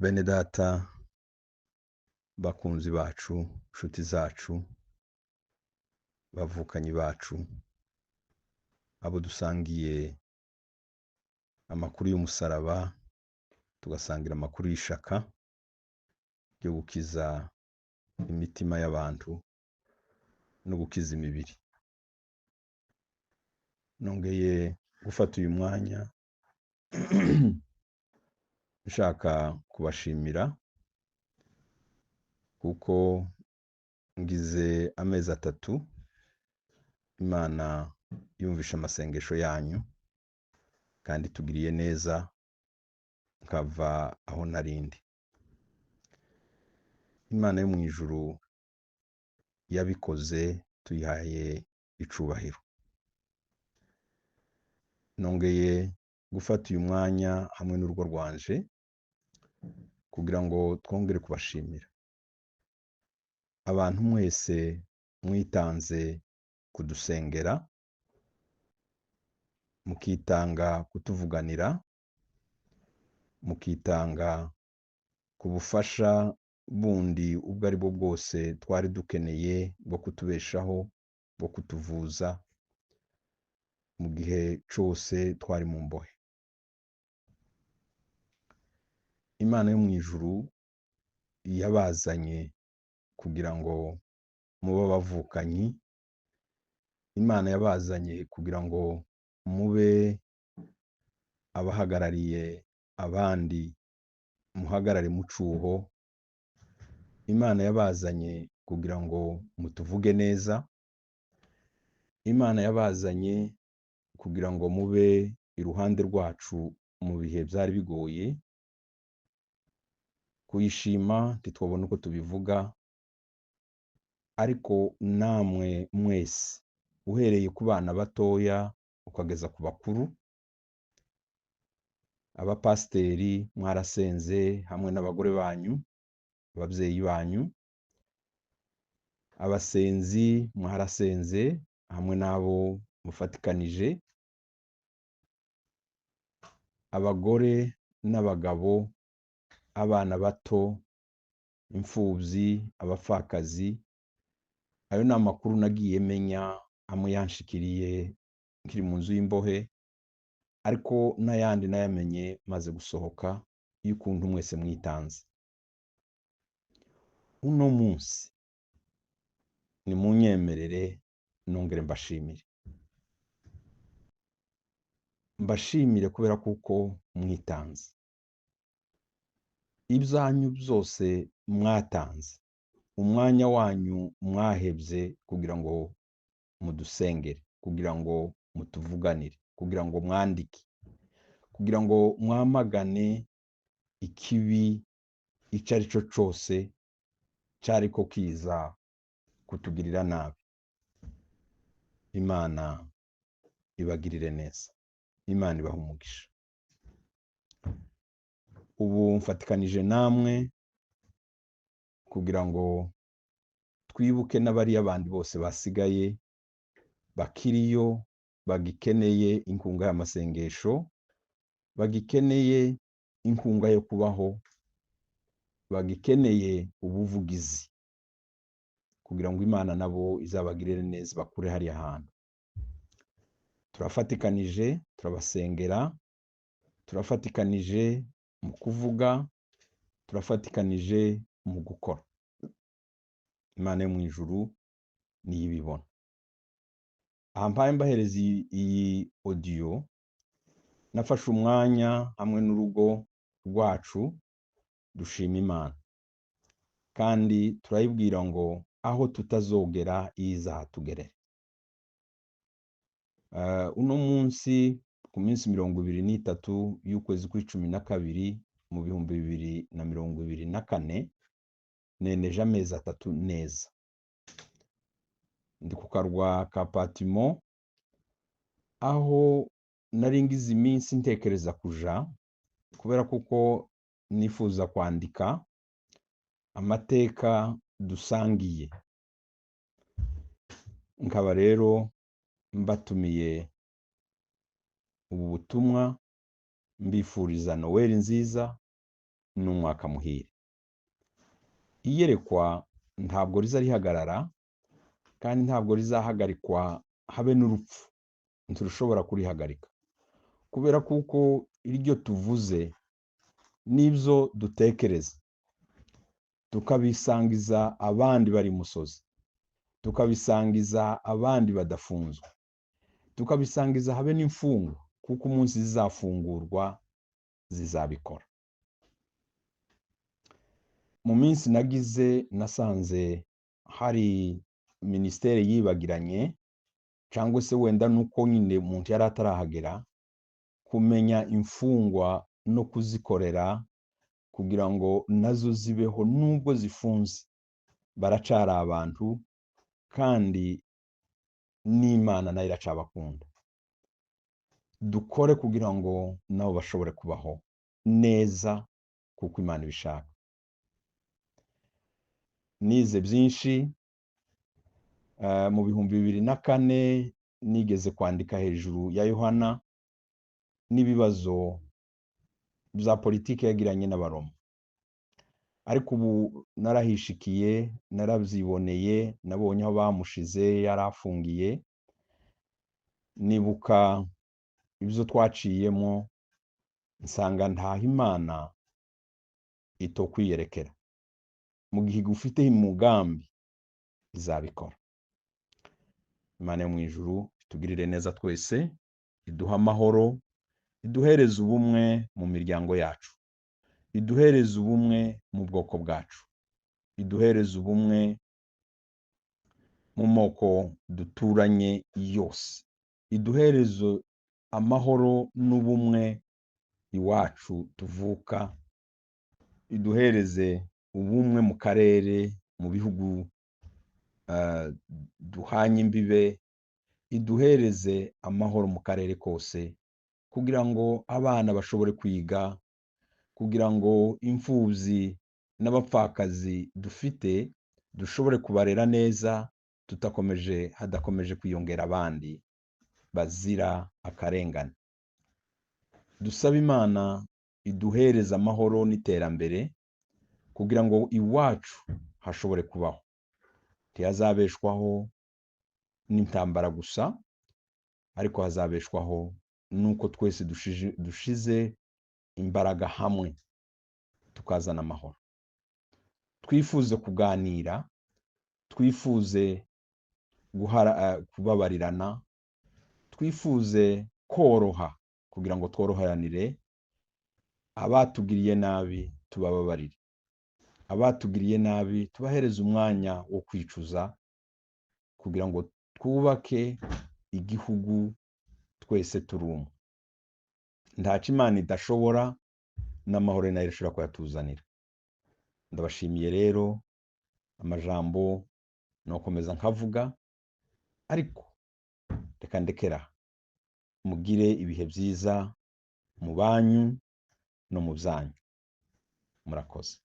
Bene data bakunzi bacu, nshuti zacu, bavukanyi bacu, abo dusangiye amakuru y'umusaraba, tugasangira amakuru y'ishaka ryo gukiza imitima y'abantu no gukiza imibiri. Nongeye gufata uyu mwanya nshaka kubashimira kuko ngize amezi 3 Imana yumvisha amasengesho yanyu kandi tugiriye neza nkava aho narindi. Imana yo mu ijuru yabikoze, tuyihaye icubahiro. Nongeye gufata uyu mwanya hamwe n'urugo rwanje kugira ngo twongere kubashimira. Abantu mwese mwitanze kudusengera, mukitanga kutuvuganira, mukitanga ku bufasha bundi ubwo ari bwo bwose twari dukeneye bwo kutubeshaho, bwo kutuvuza mu gihe cose twari mu mbohe. Imana yo mu ijuru yabazanye kugira ngo mube abavukanyi. Imana yabazanye kugira ngo mube abahagarariye abandi, muhagarare mu cuho. Imana yabazanye kugira ngo mutuvuge neza. Imana yabazanye kugira ngo mube iruhande rwacu mu bihe byari bigoye. Kuyishima ntitwabona uko tubivuga, ariko namwe mwese uhereye ku bana batoya ukageza ku bakuru, abapasiteri mwarasenze hamwe n'abagore banyu, ababyeyi banyu, abasenzi mwarasenze hamwe n'abo mufatikanije, abagore n'abagabo, abana bato, imfuvyi, abapfakazi. Ayo ni amakuru nagiye menya, amwe yanshikiriye nkiri mu nzu y'imbohe, ariko n'ayandi nayamenye maze gusohoka y'ukuntu mwese mwitanze. Uno munsi nimunyemerere nongere mbashimire. Mbashimire kubera kuko mwitanze. Ibyanyu byose mwatanze, umwanya wanyu mwahebye kugira ngo mudusengere, kugira ngo mutuvuganire, kugira ngo mwandike, kugira ngo mwamagane ikibi ico ari cyo cose cariko kiza kutugirira nabi. Imana ibagirire neza, Imana ibahe umugisha. Ubu mfatikanije namwe kugira ngo twibuke n'abari abandi bose basigaye bakiriyo, bagikeneye inkunga y'amasengesho, bagikeneye inkunga yo kubaho, bagikeneye ubuvugizi, kugira ngo Imana nabo izabagirire neza bakure hariya hantu. Turafatikanije, turabasengera, turafatikanije mu kuvuga, turafatikanije mu gukora. Imana yo mu ijuru niyo ibibona. Aha mpaye mbahereza iyi audio, nafashe umwanya hamwe n'urugo rwacu dushima Imana, kandi turayibwira ngo aho tutazogera izatugerere. Uno munsi ku minsi 23 y'ukwezi kwa12 mu 2024 neneje amezi 3 neza. Ndi ku karwa ka Patimo, aho nari ngize iminsi ntekereza kuja, kubera kuko nifuza kwandika amateka dusangiye. Nkaba rero mbatumiye ubu butumwa mbifuriza Noel nziza, n'umwaka muhire. Iyerekwa ntabwo riza rihagarara kandi ntabwo rizahagarikwa habe n'urupfu, ntirushobora kurihagarika, kubera kuko iryo tuvuze n'ibyo dutekereza tukabisangiza abandi bari musozi, tukabisangiza abandi badafunzwe, tukabisangiza habe n'imfungwa, kuko umunsi zizafungurwa zizabikora. Mu minsi nagize nasanze hari minisiteri yibagiranye, cyangwa se wenda nuko nyine umuntu yari atarahagera kumenya imfungwa no kuzikorera kugira ngo nazo zibeho nubwo zifunze, baracara abantu kandi n'Imana nayo iracabakunda. Dukore kugira ngo nabo bashobore kubaho neza kuko Imana ibishaka. Nize byinshi. Mu 2004 nigeze kwandika hejuru ya Yohana n'ibibazo bya politiki yagiranye n'Abaroma, ariko ubu narahishikiye, narabyiboneye, nabonye aho bamushize yarafungiye, nibuka ibyo twaciyemo, nsanga ntaho Imana itokwiyerekera. Mu gihe ufite umugambi izabikora. Imana yo mu ijuru itugirire neza twese, iduha amahoro, iduhereze ubumwe mu miryango yacu, iduhereze ubumwe mu bwoko bwacu, iduhereze ubumwe mu moko duturanye yose, iduhereze amahoro n'ubumwe iwacu tuvuka, iduhereze ubumwe mu karere, mu bihugu duhanye imbibe, iduhereze amahoro mu karere kose, kugira ngo abana bashobore kwiga, kugira ngo imfubyi n'abapfakazi dufite dushobore kubarera neza, hadakomeje kwiyongera abandi bazira akarengane. Dusaba Imana iduhereze amahoro n'iterambere kugira ngo iwacu hashobore kubaho, ntihazabeshwaho n'intambara gusa, ariko hazabeshwaho nuko twese dushize imbaraga hamwe tukazana amahoro. Twifuze kuganira, twifuze kubabarirana, twifuze koroha kugira ngo tworoheranire, abatugiriye nabi tubababarire, abatugiriye nabi tubahereze umwanya wo kwicuza, kugira ngo twubake igihugu twese turi umwe. Ntacyo Imana idashobora, n'amahoro nayo ishobora kuyatuzanira. Ndabashimiye rero, amajambo nokomeza nkavuga, ariko reka ndekera. Mugire ibihe byiza mu banyu no mu byanyu. Murakoze.